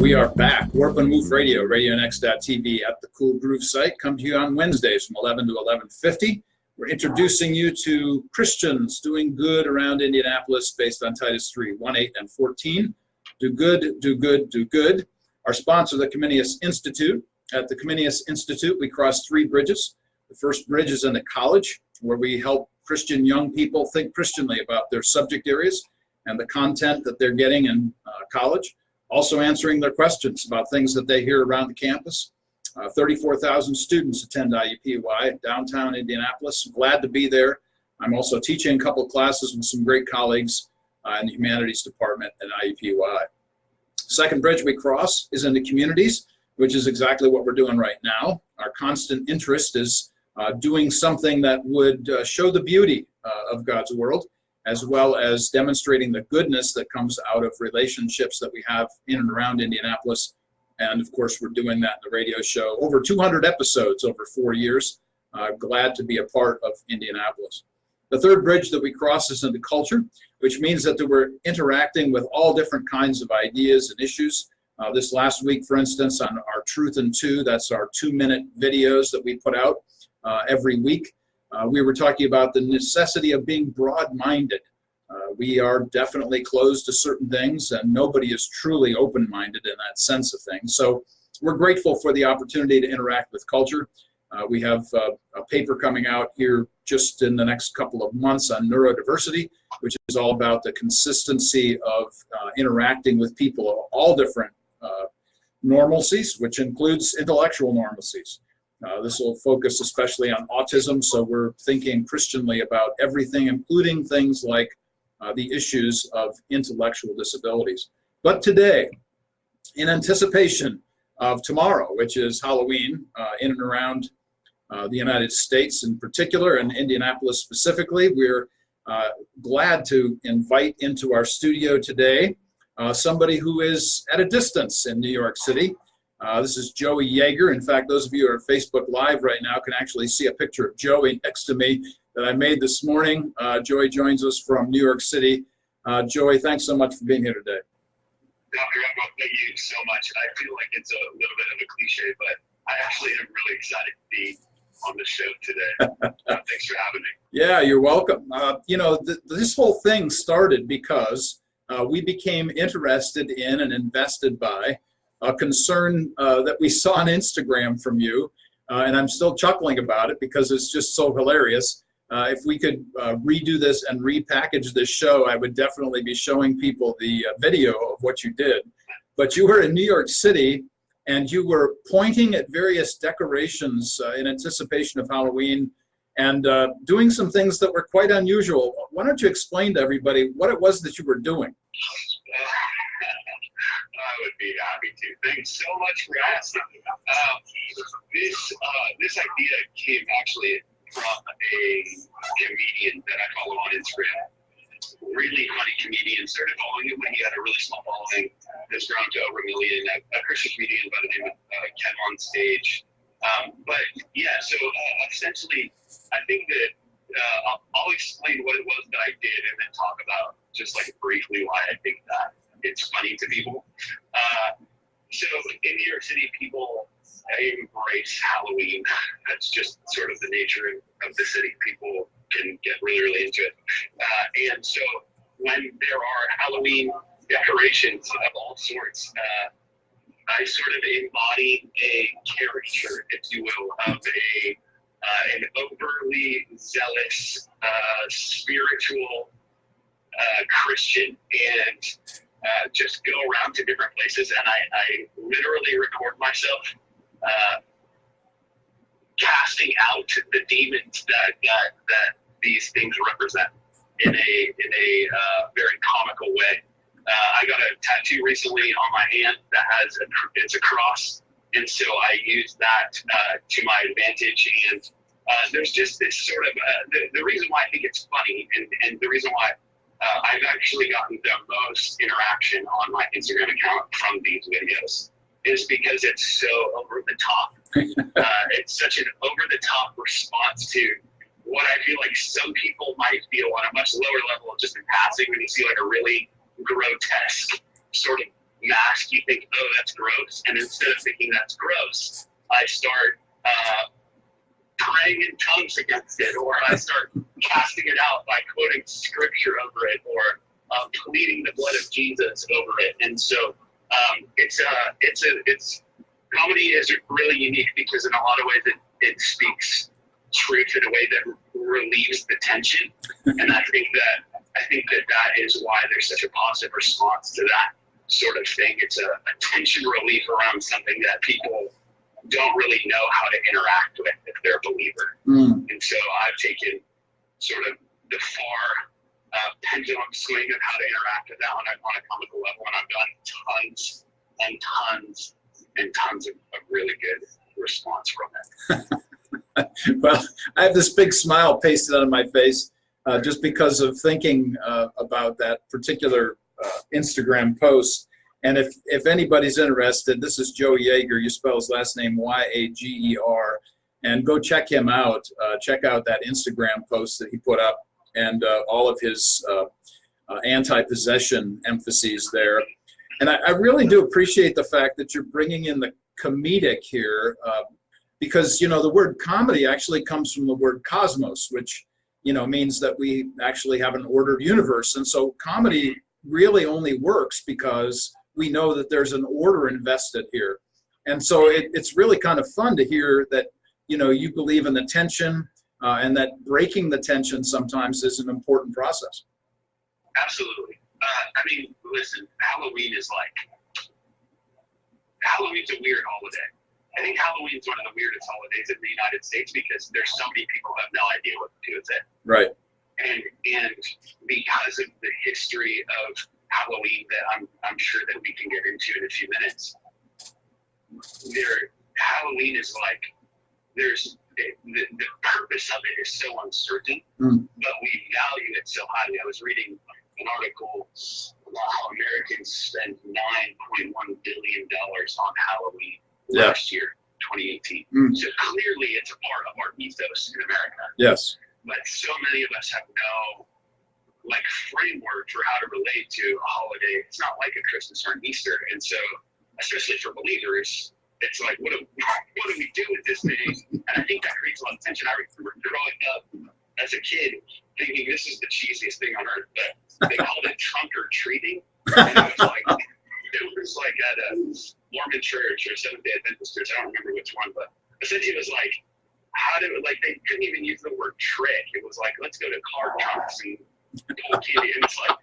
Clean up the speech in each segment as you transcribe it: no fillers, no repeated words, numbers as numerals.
We are back. Warp and Woof Radio, RadioNext.tv at the Cool Groove site. Come to you on Wednesdays from 11 to 11:50. We're introducing you to Christians doing good around Indianapolis based on Titus 3, 1, 8, and 14. Do good, do good, do good. Our sponsor, the Comenius Institute. At the Comenius Institute, we cross 3 bridges. The first bridge is into college, where we help Christian young people think Christianly about their subject areas and the content that they're getting in college. Also answering their questions about things that they hear around the campus. 34,000 students attend IUPUI, downtown Indianapolis. Glad to be there. I'm also teaching a couple of classes with some great colleagues in the humanities department at IUPUI. Second bridge we cross is into communities, which is exactly what we're doing right now. Our constant interest is doing something that would show the beauty of God's world, as well as demonstrating the goodness that comes out of relationships that we have in and around Indianapolis. And of course, we're doing that in the radio show. Over 200 episodes over 4 years. Glad to be a part of Indianapolis. The third bridge that we cross is into culture, which means that we're interacting with all different kinds of ideas and issues. This last week, for instance, on our Truth in 2, that's our 2-minute videos that we put out every week. We were talking about the necessity of being broad-minded. We are definitely closed to certain things, and nobody is truly open-minded in that sense of things. So we're grateful for the opportunity to interact with culture. We have a paper coming out here just in the next couple of months on neurodiversity, which is all about the consistency of interacting with people of all different normalcies, which includes intellectual normalcies. This will focus especially on autism, so we're thinking Christianly about everything, including things like the issues of intellectual disabilities. But today, in anticipation of tomorrow, which is Halloween in and around the United States in particular, and Indianapolis specifically, we're glad to invite into our studio today somebody who is at a distance in New York City. This is Joey Yeager. In fact, those of you who are Facebook Live right now can actually see a picture of Joey next to me that I made this morning. Joey joins us from New York City. Joey, thanks so much for being here today. Thank you so much. I feel like it's a little bit of a cliche, but I actually am really excited to be on the show today. Thanks for having me. Yeah, you're welcome. This whole thing started because we became interested in and invested by a concern that we saw on Instagram from you, and I'm still chuckling about it because it's just so hilarious. If we could redo this and repackage this show, I would definitely be showing people the video of what you did. But you were in New York City, and you were pointing at various decorations in anticipation of Halloween and doing some things that were quite unusual. Why don't you explain to everybody what it was that you were doing? I would be happy to. Thanks so much for asking. This idea came actually from a comedian that I follow on Instagram. Really funny comedian. Started following him when he had a really small following. Has grown to over 1 million. A Christian comedian by the name of Ken on Stage. Essentially, I think that I'll explain what it was that I did and then talk about just like briefly why I think that it's funny to people. So in New York City, people embrace Halloween. That's just sort of the nature of the city. People can get really, really into it. And so when there are Halloween decorations of all sorts, I sort of embody a caricature, if you will, of an overly zealous, spiritual Christian, and just go around to different places, and I literally record myself casting out the demons that these things represent in a very comical way. I got a tattoo recently on my hand that it's a cross, and so I use that to my advantage. And there's just this sort of the reason why I think it's funny, and the reason why I've actually gotten the most interaction on my Instagram account from these videos is because it's so over the top. It's such an over the top response to what I feel like some people might feel on a much lower level, just in passing, when you see like a really grotesque sort of mask, you think, oh, that's gross. And instead of thinking that's gross, I start praying in tongues against it, or I start casting it out by quoting scripture over it, or pleading the blood of Jesus over it. And so it's comedy is really unique because in a lot of ways it speaks truth in a way that relieves the tension. And I think that is why there's such a positive response to that sort of thing. It's a tension relief around something that people don't really know how to interact with if they're a believer. And so I've taken sort of the far pendulum swing of how to interact with that one on a comical level, and I've done tons and tons and tons of really good response from it. Well, I have this big smile pasted on my face just because of thinking about that particular Instagram post. And if anybody's interested, this is Joe Yeager. You spell his last name Y-A-G-E-R. And go check him out. Check out that Instagram post that he put up and all of his anti-possession emphases there. And I really do appreciate the fact that you're bringing in the comedic here because, the word comedy actually comes from the word cosmos, which, means that we actually have an ordered universe. And so comedy really only works because we know that there's an order invested here. And so it's really kind of fun to hear that, you believe in the tension and that breaking the tension sometimes is an important process. Absolutely. Listen, Halloween's a weird holiday. I think Halloween's one of the weirdest holidays in the United States because there's so many people who have no idea what to do with it. Right. And because of the history of Halloween that I'm sure that we can get into in a few minutes, Halloween is the purpose of it is so uncertain, but we value it so highly. I was reading an article, Americans spent $9.1 billion on Halloween last year, 2018. So clearly it's a part of our ethos in America. Yes. But so many of us have no framework for how to relate to a holiday. It's not like a Christmas or an Easter. And so, especially for believers, it's like, what do we do with this thing? And I think that creates a lot of tension. I remember growing up as a kid thinking this is the cheesiest thing on earth, but they called it trunk or treating. And it was like at a Mormon church or Seventh-day Adventist church. I don't remember which one, but essentially it was like, they couldn't even use the word trick. It was like, let's go to car trunks and pull candy. And it's like,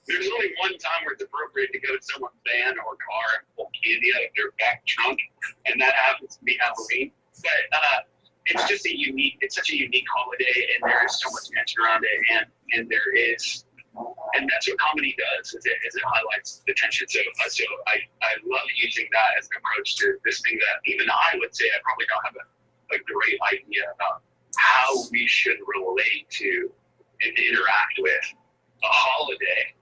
there's only one time where it's appropriate to go to someone's van or car and pull candy out of their back trunk, and that happens to be Halloween. But it's such a unique holiday, and there is so much tension around it, and that's what comedy does, is it highlights the tension. So I love using that as an approach to this thing that even I would say I probably don't have a great idea about how we should relate to and interact with a holiday,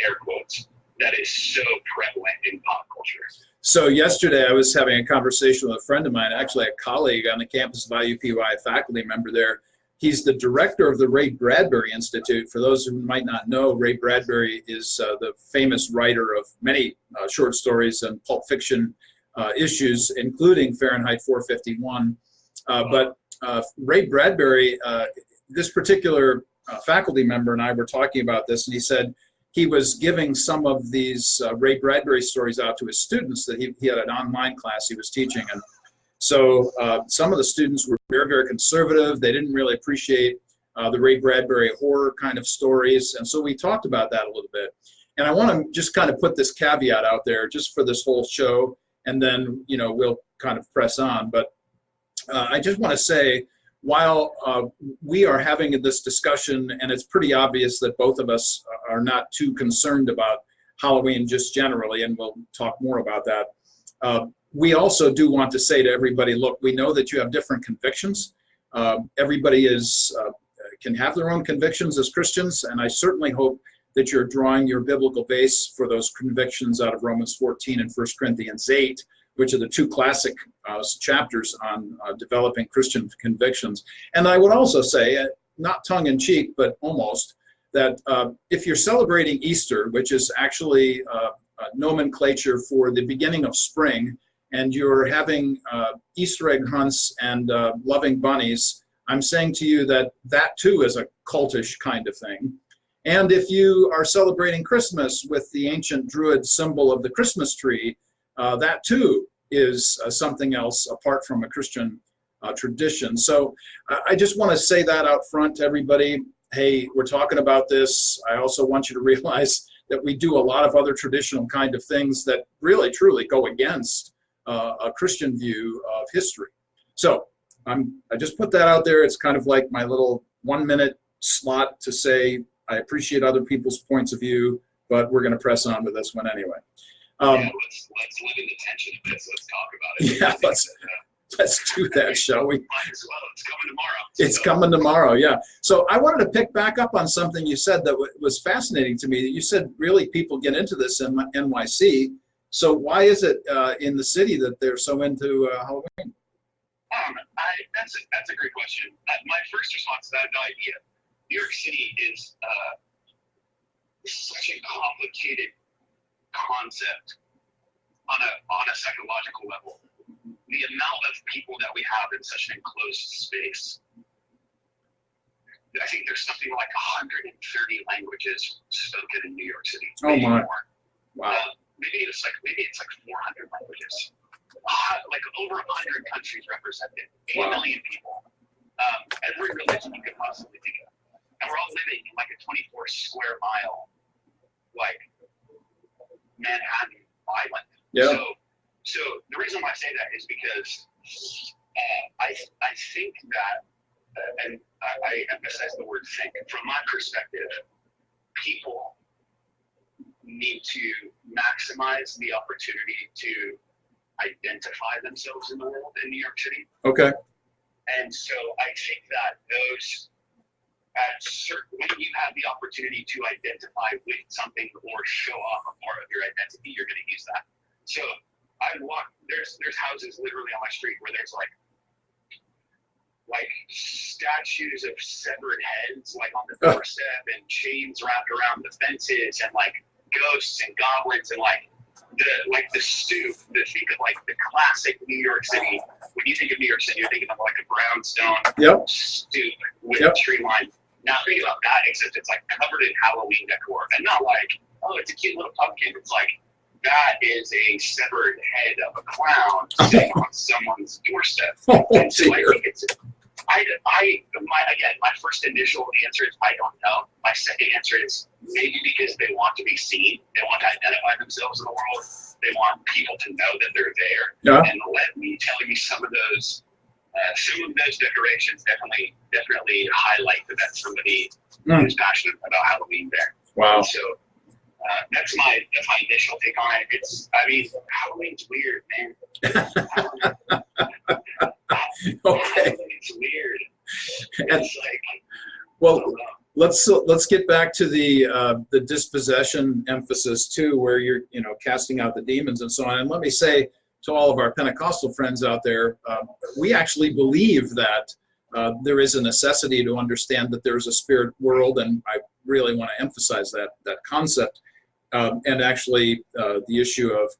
air quotes, that is so prevalent in pop culture. So yesterday I was having a conversation with a friend of mine, actually a colleague on the campus of IUPUI, a faculty member there. He's the director of the Ray Bradbury Institute. For those who might not know, Ray Bradbury is the famous writer of many short stories and pulp fiction issues, including Fahrenheit 451. But Ray Bradbury, this particular faculty member and I were talking about this, and he said he was giving some of these Ray Bradbury stories out to his students that he had an online class he was teaching. And so some of the students were very, very conservative. They didn't really appreciate the Ray Bradbury horror kind of stories. And so we talked about that a little bit. And I want to just kind of put this caveat out there just for this whole show, and then, we'll kind of press on. But I just want to say, while we are having this discussion, and it's pretty obvious that both of us are not too concerned about Halloween just generally, and we'll talk more about that, we also do want to say to everybody, look, we know that you have different convictions. Everybody can have their own convictions as Christians, and I certainly hope that you're drawing your biblical base for those convictions out of Romans 14 and 1 Corinthians 8, which are the two classic chapters on developing Christian convictions. And I would also say, not tongue-in-cheek, but almost, that if you're celebrating Easter, which is actually nomenclature for the beginning of spring, and you're having Easter egg hunts and loving bunnies, I'm saying to you that that too is a cultish kind of thing. And if you are celebrating Christmas with the ancient Druid symbol of the Christmas tree, that too is something else apart from a Christian tradition. So I just want to say that out front to everybody. Hey, we're talking about this. I also want you to realize that we do a lot of other traditional kind of things that really, truly go against a Christian view of history. So I just put that out there. It's kind of like my little 1-minute slot to say I appreciate other people's points of view, but we're going to press on with this one anyway. Yeah, let's live in the tension of this. Let's talk about it. Yeah, let's do that, shall we? Might as well. It's coming tomorrow. It's coming tomorrow, yeah. So I wanted to pick back up on something you said that was fascinating to me. You said really people get into this in NYC. So why is it in the city that they're so into Halloween? That's a great question. My first response is I have no idea. New York City is such a complicated concept on a psychological level. The amount of people that we have in such an enclosed space. I think there's something like 130 languages spoken in New York City. Oh my! More. Wow. Maybe it's like 400 languages. Like over 100 countries represented. 8 million people. Every religion you could possibly think of. And we're all living in like a 24 square mile, like Manhattan island. Yeah. So the reason why I say that is because I think that, and I emphasize the word think, from my perspective, people need to maximize the opportunity to identify themselves in the world in New York City. Okay. And so I think that those, when you have the opportunity to identify with something or show off a part of your identity, you're going to use that. So I walk, there's houses literally on my street where there's like statues of severed heads like on the doorstep and chains wrapped around the fences and like ghosts and goblins and like the stoop, think of like the classic New York City. When you think of New York City, you're thinking of like a brownstone stoop with a tree line. Now think about that, except it's like covered in Halloween decor, and not like, oh, it's a cute little pumpkin. It's like that is a severed head of a clown sitting on someone's doorstep. And so I think it's, my first initial answer is I don't know. My second answer is maybe because they want to be seen, they want to identify themselves in the world, they want people to know that they're there. Yeah. And telling me some of those decorations definitely highlight that that's somebody who's passionate about Halloween there. Wow. And so that's my initial take on it. Halloween's weird, man. Okay. It's weird. It's like, well, let's get back to the dispossession emphasis too, where you're casting out the demons and so on. And let me say to all of our Pentecostal friends out there, we actually believe that there is a necessity to understand that there's a spirit world, and I really want to emphasize that concept. And actually, the issue of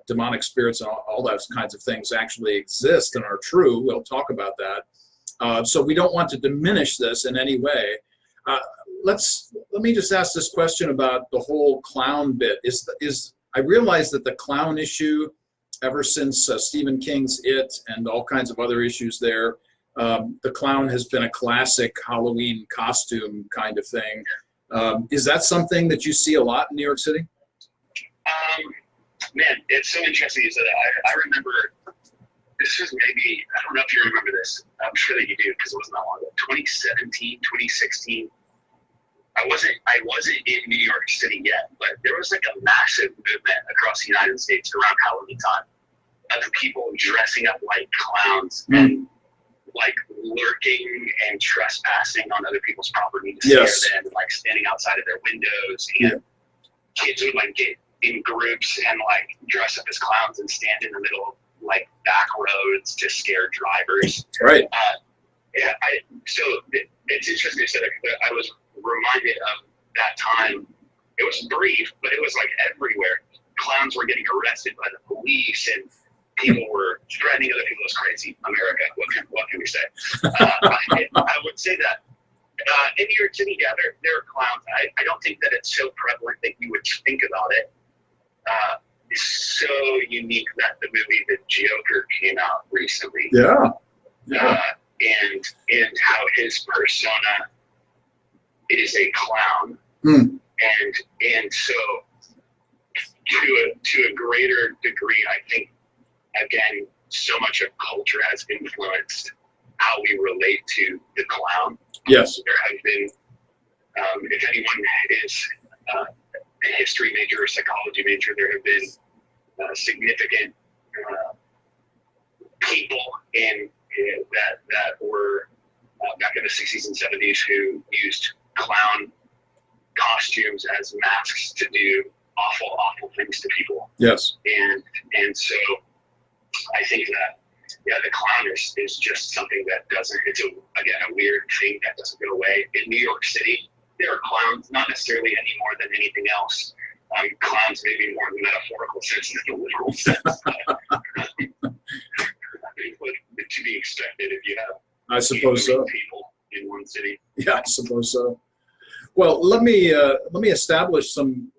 demonic spirits and all those kinds of things actually exist and are true. We'll talk about that. So we don't want to diminish this in any way. Let me just ask this question about the whole clown bit. I realize that the clown issue, ever since Stephen King's It and all kinds of other issues there, the clown has been a classic Halloween costume kind of thing. Is that something that you see a lot in New York City? Man, it's so interesting you said that. I remember, this was maybe, I don't know if you remember this. I'm sure that you do because it wasn't that long ago. 2017, 2016. I wasn't in New York City yet, but there was like a massive movement across the United States around Halloween time of people dressing up like clowns and like lurking and trespassing on other people's property to scare them, and like standing outside of their windows. And kids would like get in groups and like dress up as clowns and stand in the middle of like back roads to scare drivers. Right. So it's interesting you said that. I was reminded of that time. It was brief, but it was like everywhere. clowns were getting arrested by the police and people were threatening other people. It's crazy. America, what can we say? I would say that in New York City, yeah, there are clowns. I don't think that it's so prevalent that you would think about it. It's so unique that the movie The Joker came out recently. Yeah. And how his persona is a clown. And so to a greater degree, I think, again, so much of culture has influenced how we relate to the clown. Yes. There have been, if anyone is a history major or psychology major, there have been significant people that were back in the 60s and 70s who used clown costumes as masks to do awful things to people. Yes. And so I think that, yeah, the clown is just something that doesn't, it's a weird thing that doesn't go away. In New York City, there are clowns, not necessarily any more than anything else. Clowns maybe more in the metaphorical sense than the literal sense. To be expected if you have, I suppose so, people in one city. Yeah, I suppose so. Well, let me establish some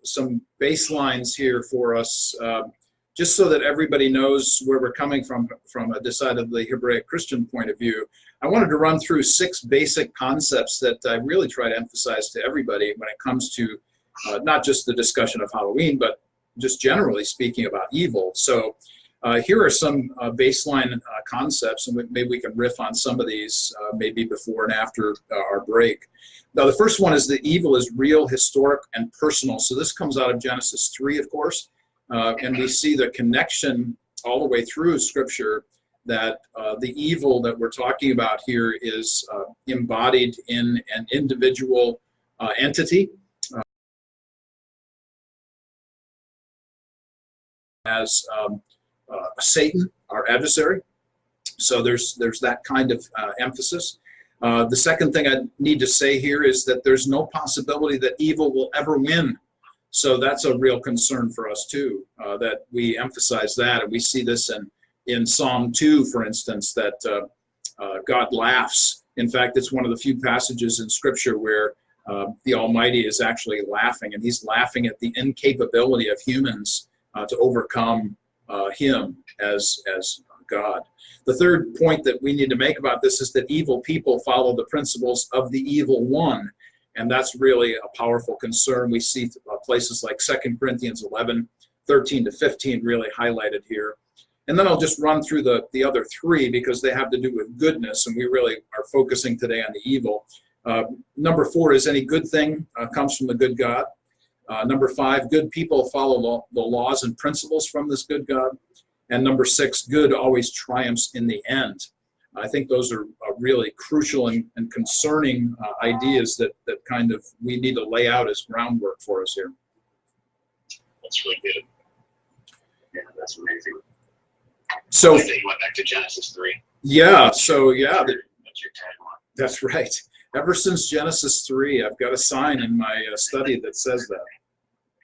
baselines here for us, just so that everybody knows where we're coming from a decidedly Hebraic Christian point of view. I wanted to run through 6 basic concepts that I really try to emphasize to everybody when it comes to not just the discussion of Halloween, but just generally speaking about evil. So here are some baseline concepts, and maybe we can riff on some of these maybe before and after our break. Now, the first one is that evil is real, historic, and personal. So this comes out of Genesis 3, of course, and we see the connection all the way through Scripture that the evil that we're talking about here is embodied in an individual entity as Satan, our adversary. So there's that kind of emphasis. The second thing I need to say here is that there's no possibility that evil will ever win. So that's a real concern for us too, that we emphasize that. And we see this in Psalm 2, for instance, that God laughs. In fact, it's one of the few passages in Scripture where the Almighty is actually laughing, and he's laughing at the incapability of humans to overcome him as God. The third point that we need to make about this is that evil people follow the principles of the evil one, and that's really a powerful concern. We see places like 2 Corinthians 11, 13 to 15 really highlighted here. And then I'll just run through the other 3 because they have to do with goodness, and we really are focusing today on the evil. Number 4 is any good thing comes from the good God. Number 5, good people follow the laws and principles from this good God. And number 6, good always triumphs in the end. I think those are really crucial and concerning ideas that kind of we need to lay out as groundwork for us here. That's really good. Yeah, that's amazing. So I think you went back to Genesis 3. Yeah, so yeah. That's your tagline. That's right. Ever since Genesis 3, I've got a sign in my study that says that.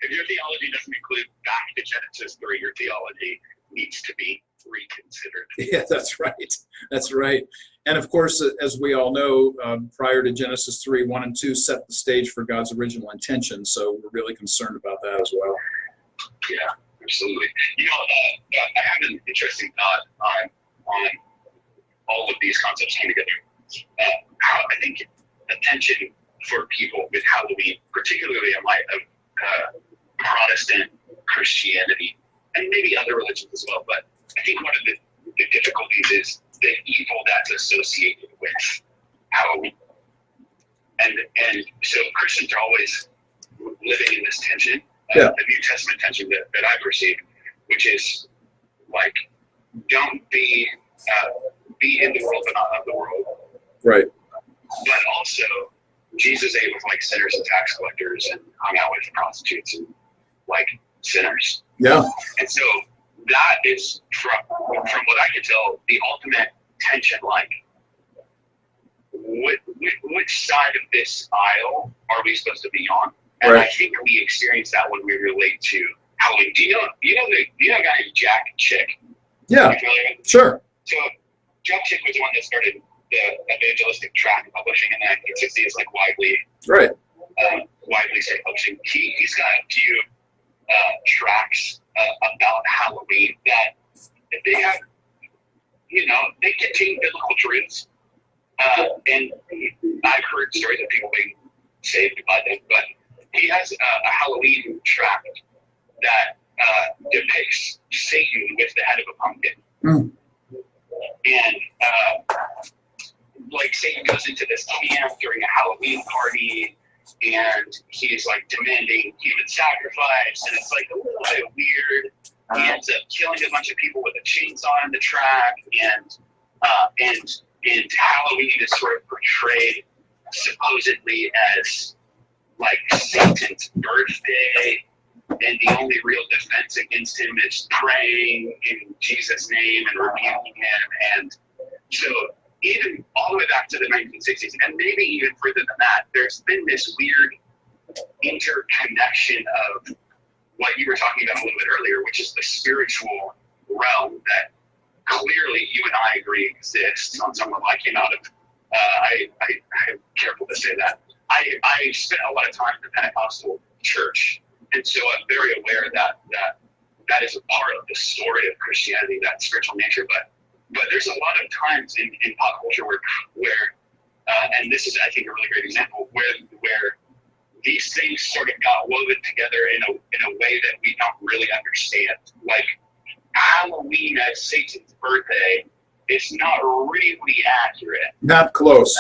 If your theology doesn't include back to Genesis 3, your theology needs to be reconsidered. Yeah, that's right. That's right. And of course, as we all know, prior to Genesis 3, 1 and 2 set the stage for God's original intention. So we're really concerned about that as well. Yeah, absolutely. You know, I have an interesting thought on all of these concepts coming together. How I think attention for people with Halloween, particularly in light of Protestant Christianity, and maybe other religions as well, but I think one of the difficulties is the evil that's associated with Halloween. And so Christians are always living in this tension, the New Testament tension that I've received, which is like, don't be in the world but not of the world. Right. But also, Jesus ate with like sinners and tax collectors and hung out with prostitutes and like sinners. Yeah. And so that is, from what I can tell, the ultimate tension. Like, which side of this aisle are we supposed to be on? And right. I think we experience that when we relate to Halloween. Do you know a guy named Jack Chick? Yeah, Are you familiar with him? sure. So Jack Chick was the one that started the evangelistic tract publishing in the 1960s, like widely Right. started publishing. He's got a few tracts about Halloween that they have, they contain biblical truths. And I've heard stories of people being saved by them, but he has a Halloween tract that depicts Satan with the head of a pumpkin. Mm. And like Satan goes into this camp during a Halloween party, and he's like demanding human sacrifice, and it's like a little bit weird. He ends up killing a bunch of people with a chainsaw in the track, and Halloween is sort of portrayed supposedly as like Satan's birthday, and the only real defense against him is praying in Jesus' name and rebuking him. And so even all the way back to the 1960s, and maybe even further than that, there's been this weird interconnection of what you were talking about a little bit earlier, which is the spiritual realm that clearly you and I agree exists on some level. I came out of, I'm careful to say that. I spent a lot of time in the Pentecostal church, and so I'm very aware that is a part of the story of Christianity, that spiritual nature. But there's a lot of times in pop culture where and this is, I think, a really great example where these things sort of got woven together in a way that we don't really understand. Like Halloween as Satan's birthday is not really accurate. Not close.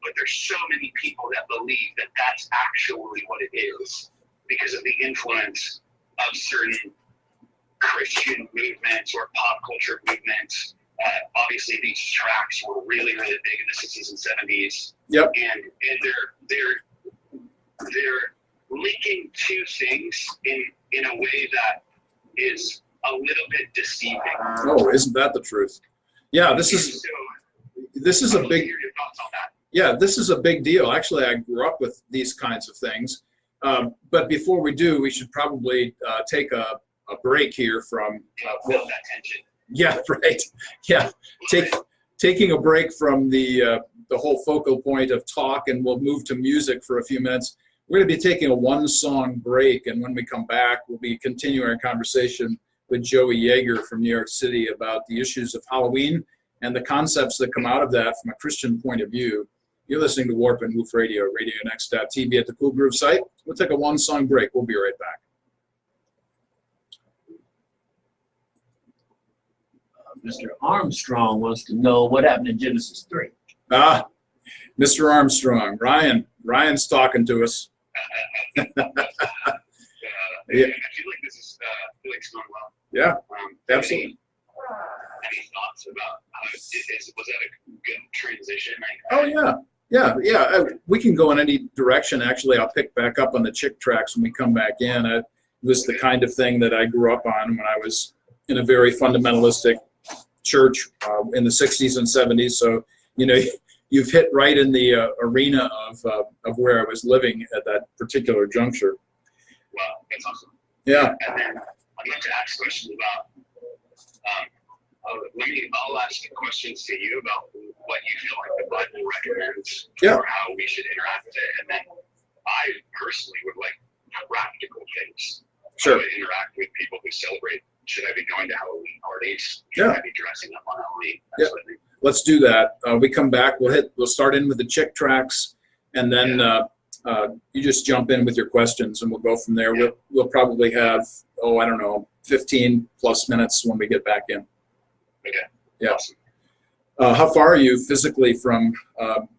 But there's so many people that believe that that's actually what it is because of the influence of certain Christian movements or pop culture movements. Obviously, these tracks were really, really big in the 60s and 70s. Yep. And they're linking two things in a way that is a little bit deceiving. Oh, isn't that the truth? Yeah, this is a big. Hear your thoughts on that. Yeah, this is a big deal. Actually, I grew up with these kinds of things. But before we do, we should probably take a break here from. Feel that tension. Yeah, right. Yeah, taking a break from the whole focal point of talk, and we'll move to music for a few minutes. We're going to be taking a one-song break, and when we come back, we'll be continuing our conversation with Joey Yeager from New York City about the issues of Halloween and the concepts that come out of that from a Christian point of view. You're listening to Warp and Woof Radio, RadioNext.TV at the Cool Groove site. We'll take a one-song break. We'll be right back. Mr. Armstrong wants to know what happened in Genesis 3. Mr. Armstrong, Ryan's talking to us. Yeah. I feel like this is it's going well. Yeah, absolutely. Any thoughts about how was that a good transition? Yeah. We can go in any direction. Actually, I'll pick back up on the Chick tracks when we come back in. It was the kind of thing that I grew up on when I was in a very fundamentalistic church in the 60s and 70s. So, you've hit right in the arena of where I was living at that particular juncture. Wow, that's awesome. Yeah. And then I'd like to ask questions about. I'll ask questions to you about what you feel like the Bible recommends for how we should interact with it, and then I personally would like practical things. Sure. How to interact with people who celebrate. Should I be going to Halloween parties? Yeah. Should I be dressing up on Halloween? Yeah. Let's do that. We come back. We'll start in with the Chick tracks, and then you just jump in with your questions, and we'll go from there. Yeah. We'll probably have 15 plus minutes when we get back in. Okay. Yeah. Awesome. How far are you physically from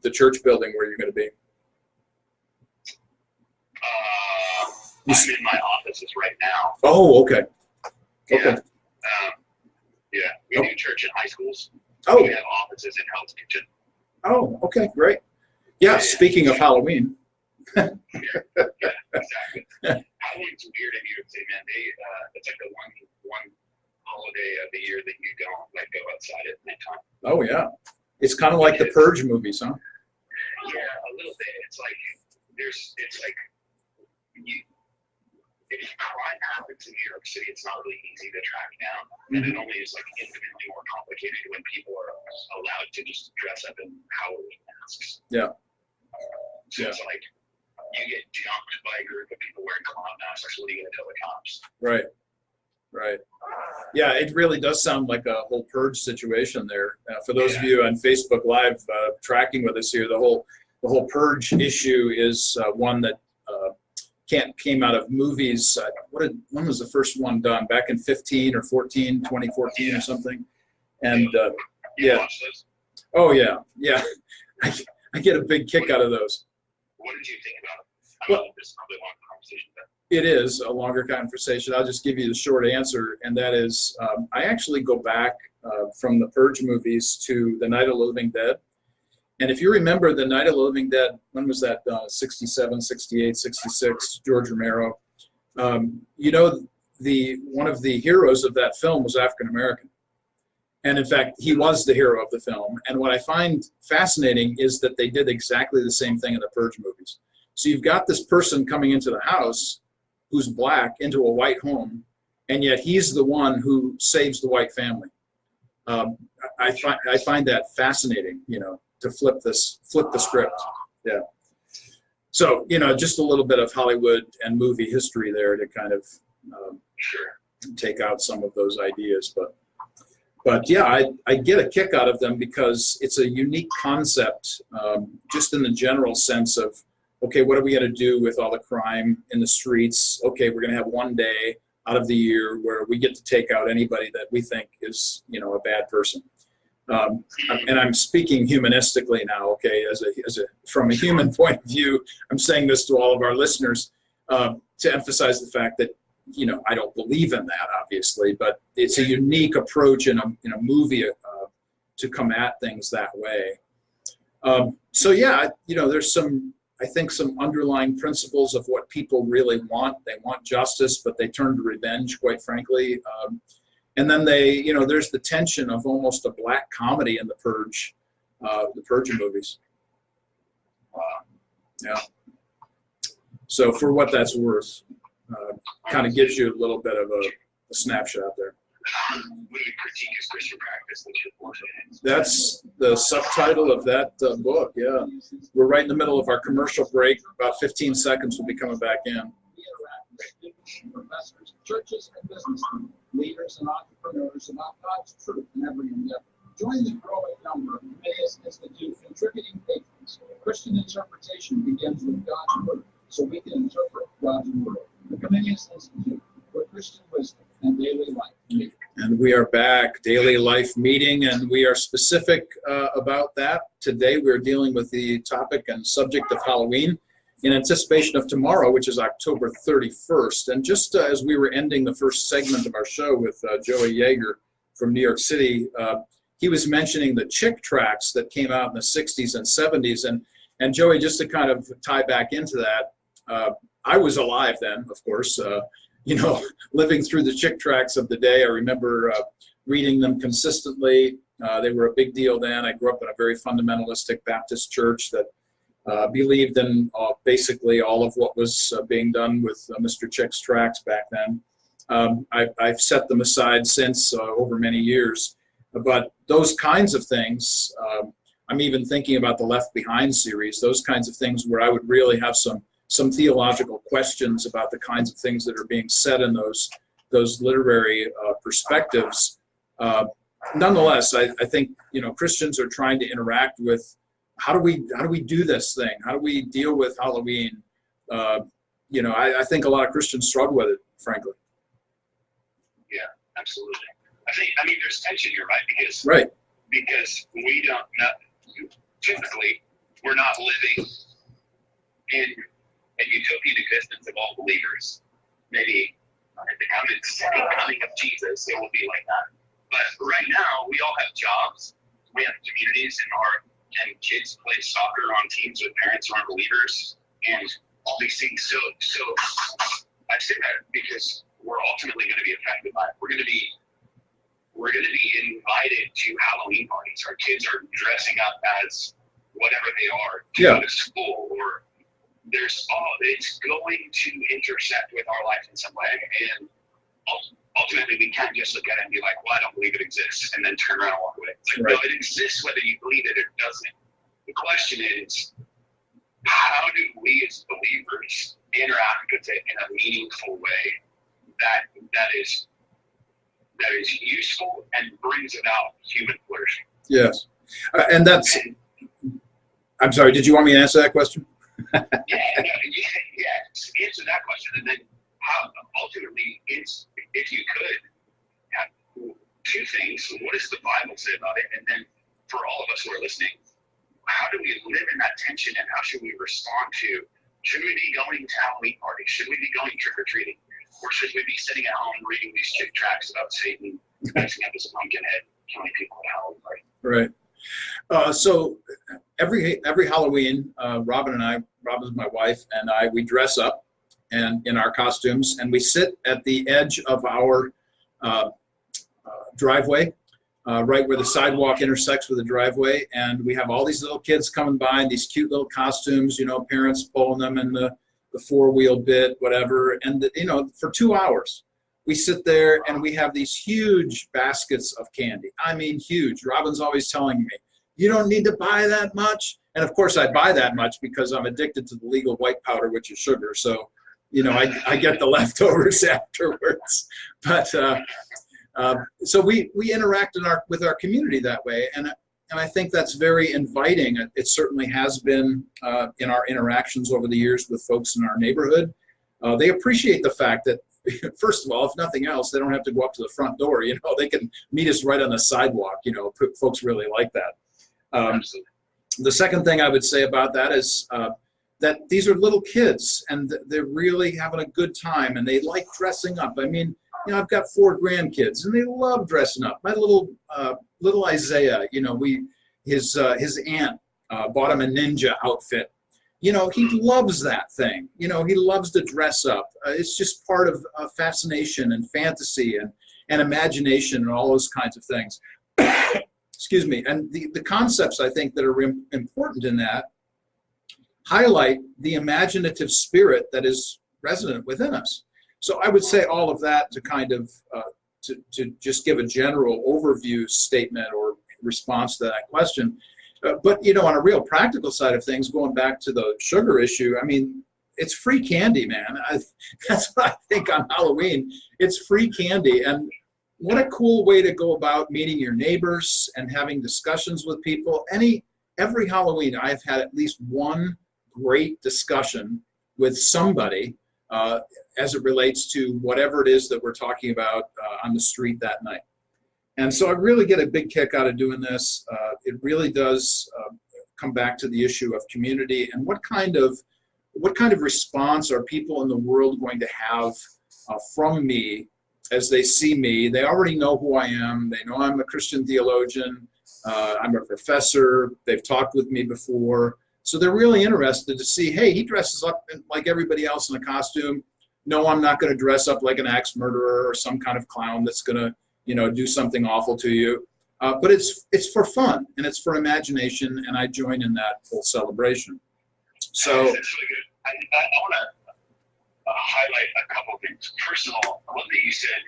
the church building where you're going to be? I'm in my offices right now. Oh, okay. Okay. Yeah. We do church in high schools. Oh. We have offices in Hell's Kitchen. Oh, okay, great. Yeah, speaking of Halloween. Yeah, exactly. Halloween's weird in New York City, man. It's like the one holiday of the year that you don't go outside at nighttime. Oh yeah, it's kind of like the Purge movies, huh? Yeah, a little bit. It's like it's like, if crime happens in New York City, it's not really easy to track down. And it only is like infinitely more complicated when people are allowed to just dress up in Halloween masks. Yeah. So it's like, you get jumped by a group of people wearing clown masks. What are you going to tell the cops? Right. Right. Yeah, it really does sound like a whole purge situation there. For those of you on Facebook Live tracking with us here, the whole purge issue is one that came out of movies. When was the first one done? Back in 2014 or something. And oh yeah. I get a big kick out of those. What did you think about it? I mean, this is probably a long conversation, but it is a longer conversation. I'll just give you the short answer, and that is I actually go back from the Purge movies to The Night of the Living Dead. And if you remember The Night of the Living Dead, when was that done? 67, 68, 66, George Romero. You know, one of the heroes of that film was African American. And in fact, he was the hero of the film. And what I find fascinating is that they did exactly the same thing in the Purge movies. So you've got this person coming into the house who's black into a white home, and yet he's the one who saves the white family. I find that fascinating, to flip the script. Yeah. So, just a little bit of Hollywood and movie history there to kind of take out some of those ideas. But yeah, I get a kick out of them because it's a unique concept, just in the general sense of, okay, what are we going to do with all the crime in the streets? Okay, we're going to have one day out of the year where we get to take out anybody that we think is, a bad person. And I'm speaking humanistically now, okay, from a human point of view. I'm saying this to all of our listeners to emphasize the fact that, I don't believe in that, obviously, but it's a unique approach in a movie to come at things that way. So yeah, there's some underlying principles of what people really want. They want justice, but they turn to revenge, quite frankly. And then there's the tension of almost a black comedy in the Purge movies. Yeah. So for what that's worth, kind of gives you a little bit of a snapshot there. We critique as Christian practice, that's the subtitle of that book. Yeah, we're right in the middle of our commercial break. About 15 seconds, we'll be coming back in. Professors, churches, and business leaders and entrepreneurs about God's truth in every endeavor. Join the growing number of Emmaus Institute contributing patrons. Christian interpretation begins with God's word, so we can interpret God's word. The Emmaus Institute for Christian wisdom and daily life meeting. And we are back, daily life meeting, and we are specific about that. Today we're dealing with the topic and subject of Halloween in anticipation of tomorrow, which is October 31st. And just as we were ending the first segment of our show with Joey Yeager from New York City, he was mentioning the chick tracts that came out in the 60s and 70s. And Joey, just to kind of tie back into that, I was alive then, of course, living through the chick tracts of the day. I remember reading them consistently. They were a big deal then. I grew up in a very fundamentalistic Baptist church that believed in basically all of what was being done with Mr. Chick's tracts back then. I've set them aside since over many years. But those kinds of things, I'm even thinking about the Left Behind series, those kinds of things where I would really have some theological questions about the kinds of things that are being said in those literary perspectives. Nonetheless, I think Christians are trying to interact with how do we do this thing? How do we deal with Halloween? I think a lot of Christians struggle with it, frankly. Yeah, absolutely. I mean, there's tension here, right? Because we don't know. Typically, we're not living in a utopian existence of all believers. Maybe at the second coming of Jesus, it will be like that. But right now, we all have jobs. We have communities, and kids play soccer on teams with parents who aren't believers, and all these things. So I say that because we're ultimately going to be affected by it. We're going to be invited to Halloween parties. Our kids are dressing up as whatever they are to go to school, or it's going to intersect with our life in some way, and ultimately we can't just look at it and be like, well, I don't believe it exists, and then turn around and walk away. It's like, Right. no, it exists whether you believe it or doesn't. The question is, how do we as believers interact with it in a meaningful way that is useful and brings about human flourishing? Yes. And that's, I'm sorry, did you want me to answer that question? Answer that question, and then how ultimately is, if you could, have two things. What does the Bible say about it? And then for all of us who are listening, how do we live in that tension, and how should we respond to, should we be going to Halloween parties? Should we be going trick-or-treating? Or should we be sitting at home reading these chick tracts about Satan dressing up as a pumpkin head, killing people at a Halloween party? Right. So every Halloween, Robin's my wife, and we dress up and in our costumes, and we sit at the edge of our driveway, right where the sidewalk intersects with the driveway, and we have all these little kids coming by in these cute little costumes, parents pulling them in the four-wheel bit, whatever, and for 2 hours. We sit there and we have these huge baskets of candy. I mean, huge. Robin's always telling me, you don't need to buy that much. And of course I buy that much because I'm addicted to the legal white powder, which is sugar. So, I get the leftovers afterwards. But so we interact with our community that way. And I think that's very inviting. It certainly has been in our interactions over the years with folks in our neighborhood. They appreciate the fact that, first of all, if nothing else, they don't have to go up to the front door. They can meet us right on the sidewalk. Folks really like that. The second thing I would say about that is that these are little kids, and they're really having a good time, and they like dressing up. I mean, I've got 4 grandkids, and they love dressing up. My little Isaiah, his aunt bought him a ninja outfit. He loves that thing. He loves to dress up. It's just part of fascination and fantasy and imagination and all those kinds of things. Excuse me. And the concepts, I think, that are important in that highlight the imaginative spirit that is resident within us. So I would say all of that to kind of to just give a general overview statement or response to that question. But, on a real practical side of things, going back to the sugar issue, I mean, it's free candy, man. That's what I think on Halloween. It's free candy. And what a cool way to go about meeting your neighbors and having discussions with people. Every Halloween, I've had at least one great discussion with somebody as it relates to whatever it is that we're talking about on the street that night. And so I really get a big kick out of doing this. It really does come back to the issue of community and what kind of response are people in the world going to have from me as they see me. They already know who I am. They know I'm a Christian theologian. I'm a professor. They've talked with me before. So they're really interested to see, hey, he dresses up like everybody else in a costume. No, I'm not going to dress up like an axe murderer or some kind of clown that's going to do something awful to you. But it's for fun and it's for imagination, and I join in that whole celebration. So that's really good. I want to highlight a couple of things. First of all, I love that you said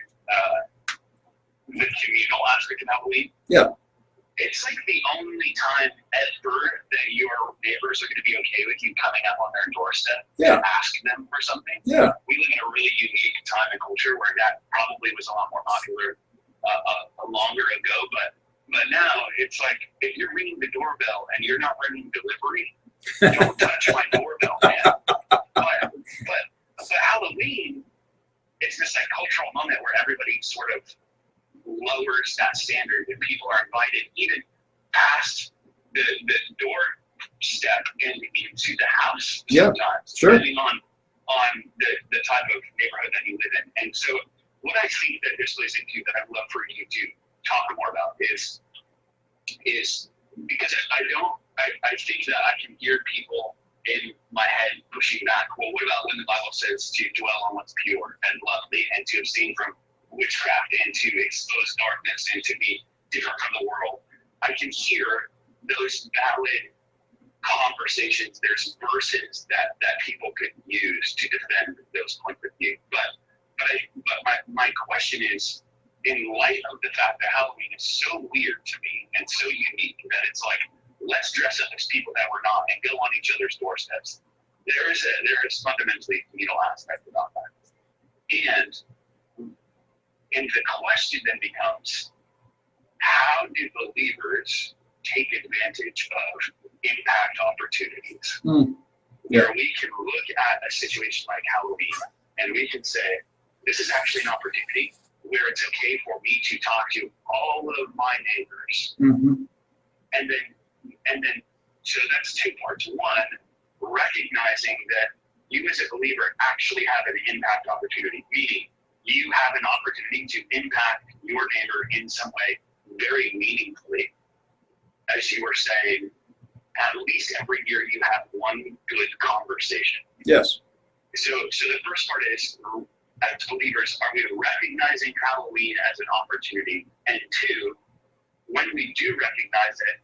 the communal aspect of Halloween. Yeah. It's like the only time ever that your neighbors are going to be okay with you coming up on their doorstep Yeah. and ask them for something. Yeah. We live in a really unique time and culture where that probably was a lot more popular longer ago, but now it's like if you're ringing the doorbell and you're not ringing delivery, don't touch my doorbell, man. But Halloween, it's this like cultural moment where everybody sort of lowers that standard and people are invited even past the doorstep and into the house sometimes, sure. depending on the type of neighborhood that you live in. And so what I think that this plays into that I'd love for you to talk more about is because I think that I can hear people in my head pushing back. Well, what about when the Bible says to dwell on what's pure and lovely and to abstain from witchcraft and to expose darkness and to be different from the world? I can hear those valid conversations, there's verses that people could use to defend those points of view. But my question is, in light of the fact that Halloween is so weird to me and so unique that it's like, let's dress up as people that we're not and go on each other's doorsteps. There is fundamentally a communal aspect about that. And the question then becomes, how do believers take advantage of impact opportunities? Where we can look at a situation like Halloween and we can say, this is actually an opportunity where it's okay for me to talk to all of my neighbors. And then, so that's two parts. One, recognizing that you as a believer actually have an impact opportunity, meaning you have an opportunity to impact your neighbor in some way very meaningfully. As you were saying, at least every year you have one good conversation. Yes. So the first part is, as believers, are we recognizing Halloween as an opportunity? And two, when we do recognize it,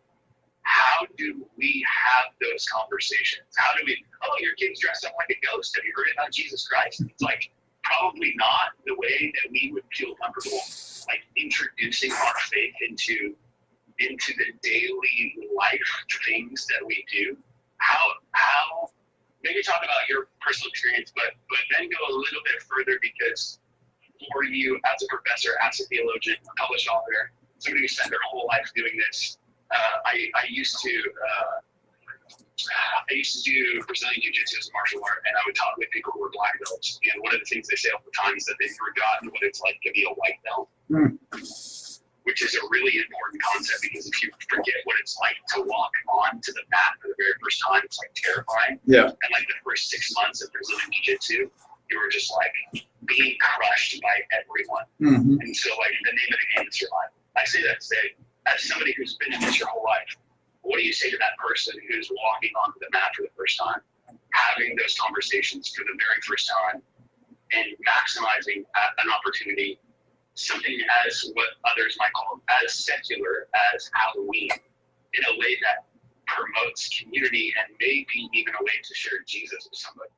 how do we have those conversations? How do we, oh, your kid's dressed up like a ghost. Have you heard about Jesus Christ? It's like, probably not the way that we would feel comfortable, like introducing our faith into the daily life things that we do. How maybe talk about your personal experience, but then go a little bit further, because for you as a professor, as a theologian, a published author, somebody who spent their whole life doing this, I used to do Brazilian Jiu-Jitsu as a martial art, and I would talk with people who were black belts. And one of the things they say all the time is that they've forgotten what it's like to be a white belt, which is a really important concept, because if you forget what it's like to walk onto the mat for the very first time, it's like terrifying. Yeah. And like the first 6 months of Brazilian Jiu-Jitsu, you were just like being crushed by everyone. And so like the name of the game is survival. I say that to say, as somebody who's been in this your whole life, what do you say to that person who's walking onto the mat for the first time, having those conversations for the very first time, and maximizing an opportunity, something as what others might call as secular as Halloween, in a way that promotes community and maybe even a way to share Jesus with somebody?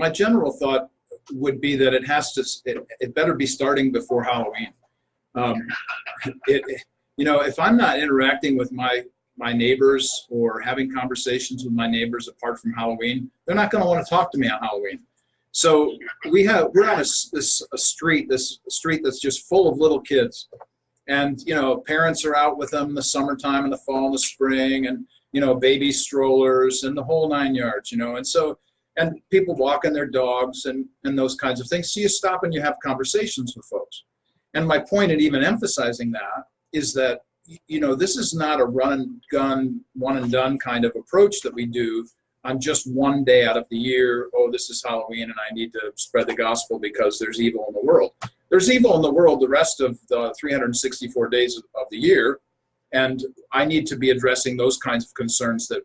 My general thought would be that it better be starting before Halloween. If I'm not interacting with my neighbors or having conversations with my neighbors apart from Halloween, they're not going to want to talk to me on Halloween. So we're on a street that's just full of little kids, and parents are out with them in the summertime, in the fall, and the spring, and baby strollers and the whole 9 yards. And people walking their dogs and those kinds of things. So you stop and you have conversations with folks. And my point in even emphasizing that is that, this is not a run and gun, one and done kind of approach that we do on just one day out of the year. Oh, this is Halloween and I need to spread the gospel because there's evil in the world. There's evil in the world the rest of the 364 days of the year. And I need to be addressing those kinds of concerns that,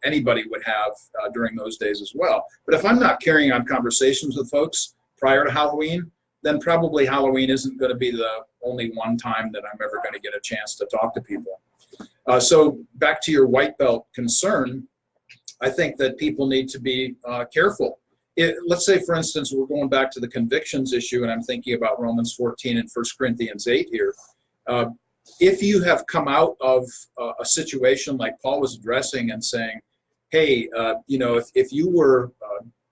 anybody would have during those days as well. But if I'm not carrying on conversations with folks prior to Halloween, then probably Halloween isn't going to be the only one time that I'm ever going to get a chance to talk to people. So back to your white belt concern, I think that people need to be careful. Let's say, for instance, we're going back to the convictions issue, and I'm thinking about Romans 14 and 1 Corinthians 8 here. If you have come out of a situation like Paul was addressing and saying, hey, if you were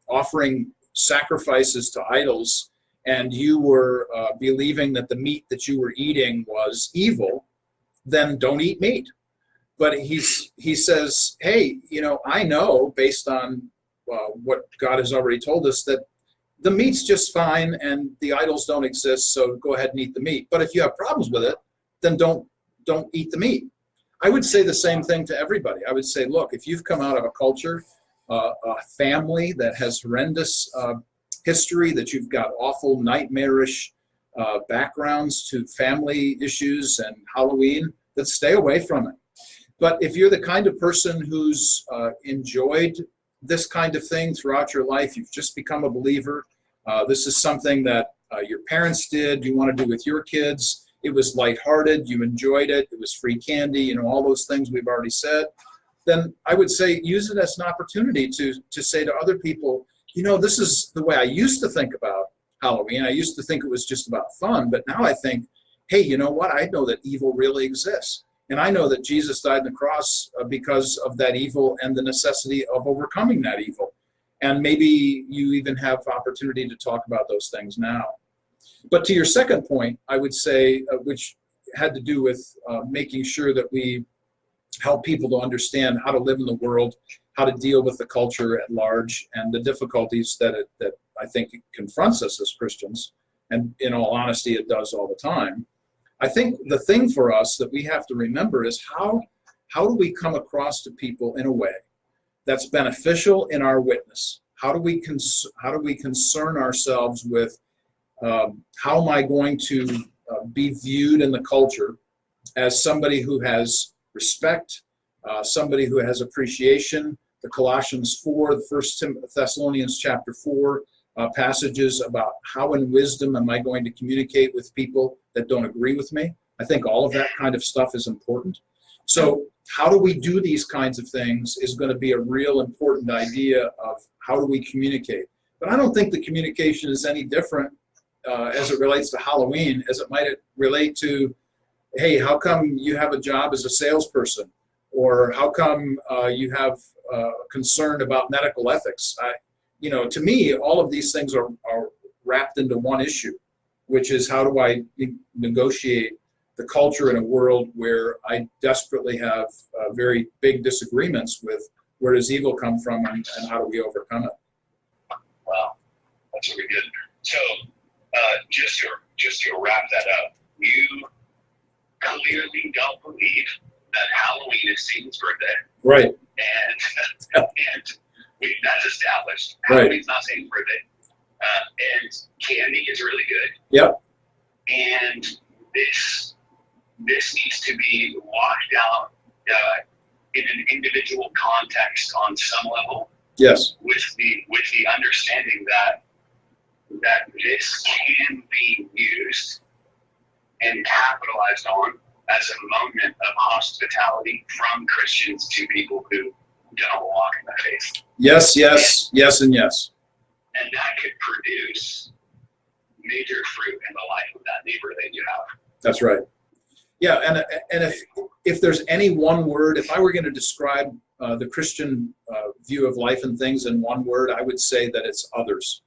offering sacrifices to idols, and you were believing that the meat that you were eating was evil, then don't eat meat. But he says, hey, I know based on what God has already told us that the meat's just fine and the idols don't exist, so go ahead and eat the meat. But if you have problems with it, then don't eat the meat. I would say the same thing to everybody. I would say, look, if you've come out of a culture, a family that has horrendous history, that you've got awful, nightmarish backgrounds to family issues and Halloween, then stay away from it. But if you're the kind of person who's enjoyed this kind of thing throughout your life, you've just become a believer, this is something that your parents did, you want to do with your kids, it was lighthearted, you enjoyed it, it was free candy, you know, all those things we've already said, then I would say use it as an opportunity to say to other people, you know, this is the way I used to think about Halloween. I used to think it was just about fun, but now I think, hey, you know what? I know that evil really exists. And I know that Jesus died on the cross because of that evil and the necessity of overcoming that evil. And maybe you even have opportunity to talk about those things now. But to your second point, I would say, which had to do with making sure that we help people to understand how to live in the world, how to deal with the culture at large, and the difficulties that I think it confronts us as Christians. And in all honesty, it does all the time. I think the thing for us that we have to remember is how do we come across to people in a way that's beneficial in our witness? How do we concern ourselves with how am I going to be viewed in the culture as somebody who has respect, somebody who has appreciation? The Colossians 4, the 1 Thessalonians chapter 4 passages about how in wisdom am I going to communicate with people that don't agree with me. I think all of that kind of stuff is important. So how do we do these kinds of things is going to be a real important idea of how do we communicate. But I don't think the communication is any different as it relates to Halloween as it might relate to, hey, how come you have a job as a salesperson? Or how come you have concern about medical ethics? You know, to me, all of these things are wrapped into one issue, which is how do I negotiate the culture in a world where I desperately have very big disagreements with where does evil come from and how do we overcome it? Wow, that's really good. So just to wrap that up, you clearly don't believe that Halloween is Satan's birthday. Right. And that's established. Right. Halloween's not Satan's birthday. And candy is really good. Yep. And this needs to be locked down in an individual context on some level. Yes. With the understanding that this can be used and capitalized on as a moment of hospitality from Christians to people who don't walk in the faith. Yes, yes, yes, and yes. And that could produce major fruit in the life of that neighbor that you have. That's right. Yeah, and if there's any one word, if I were going to describe the Christian view of life and things in one word, I would say that it's others.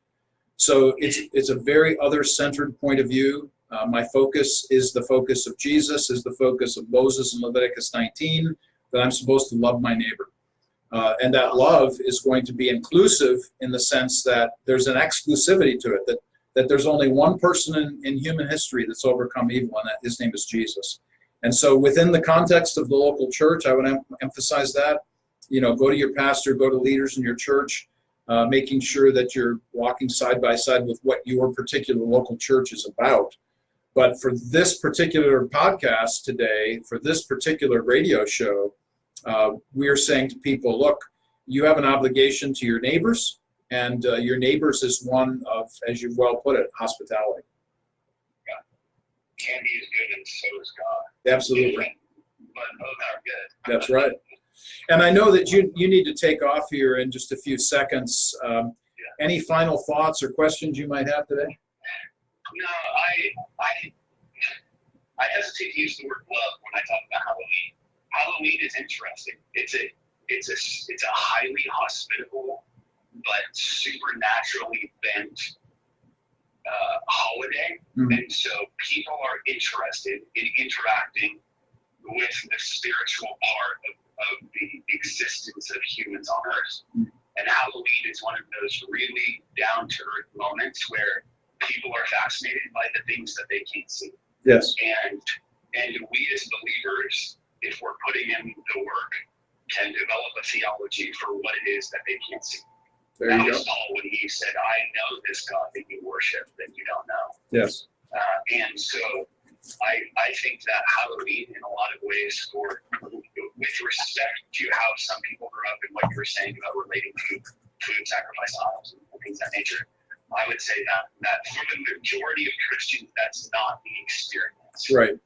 So it's a very other-centered point of view. My focus is the focus of Jesus, is the focus of Moses in Leviticus 19, that I'm supposed to love my neighbor. And that love is going to be inclusive in the sense that there's an exclusivity to it, that there's only one person in human history that's overcome evil, and that his name is Jesus. And so within the context of the local church, I would emphasize that, you know, go to your pastor, go to leaders in your church, making sure that you're walking side by side with what your particular local church is about. But for this particular podcast today, for this particular radio show, we are saying to people, look, you have an obligation to your neighbors, and your neighbors is one of, as you've well put it, hospitality. Yeah. Candy is good and so is God. Absolutely. But both are good. That's right. And I know that you need to take off here in just a few seconds. Any final thoughts or questions you might have today? No, I hesitate to use the word love when I talk about Halloween. Halloween is interesting. It's a highly hospitable but supernaturally bent holiday, and so people are interested in interacting with the spiritual part of the existence of humans on Earth. And Halloween is one of those really down-to-earth moments where people are fascinated by the things that they can't see. Yes. And we as believers, if we're putting in the work, can develop a theology for what it is that they can't see. There that you was go. Paul when he said, I know this God that you worship that you don't know. Yes. And so I think that Halloween, in a lot of ways, with respect to how some people grew up and what you were saying about relating to food sacrifice aisles and things of that nature, I would say that for the majority of Christians, that's not the experience. Right.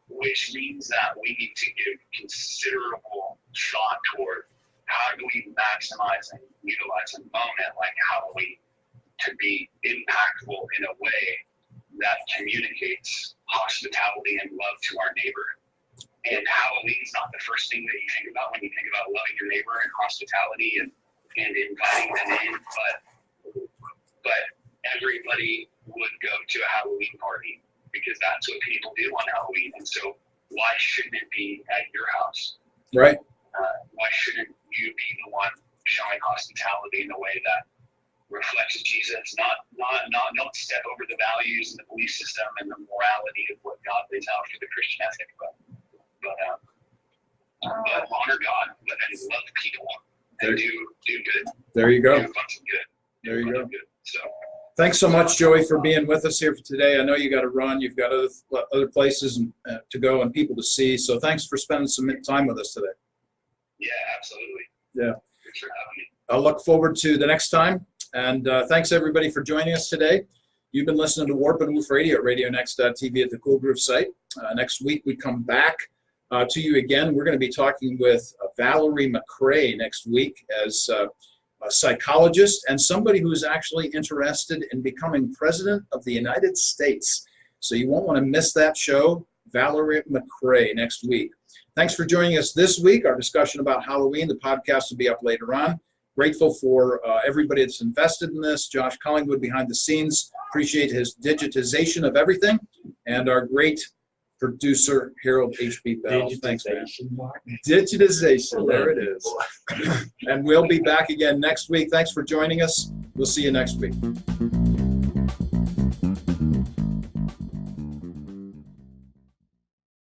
Which means that we need to give considerable thought toward how do we maximize and utilize a moment like Halloween to be impactful in a way that communicates hospitality and love to our neighbor. And Halloween's not the first thing that you think about when you think about loving your neighbor and hospitality and inviting them in, but everybody would go to a Halloween party because that's what people do on Halloween. And so why shouldn't it be at your house? Right. Why shouldn't you be the one showing hospitality in a way that reflects Jesus? Don't step over the values and the belief system and the morality of what God lays out for the Christian ethic, but honor God, but then love people and do good. There you go. Do something good. There you go. Good. So. Thanks so much, Joey, for being with us here for today. I know you got to run. You've got other places to go and people to see. So thanks for spending some time with us today. Yeah, absolutely. Yeah. Thanks for having me. I'll look forward to the next time. And thanks, everybody, for joining us today. You've been listening to Warp and Woof Radio at RadioNext.tv at the Cool Groove site. Next week, we come back to you again. We're going to be talking with Valerie McRae next week as a psychologist and somebody who is actually interested in becoming president of the United States. So you won't want to miss that show, Valerie McRae, next week. Thanks for joining us this week. Our discussion about Halloween, the podcast will be up later on. Grateful for everybody that's invested in this. Josh Collingwood behind the scenes. Appreciate his digitization of everything. And our great producer, Harold H.B. Bell. Thanks, man. Digitization. There it is. And we'll be back again next week. Thanks for joining us. We'll see you next week.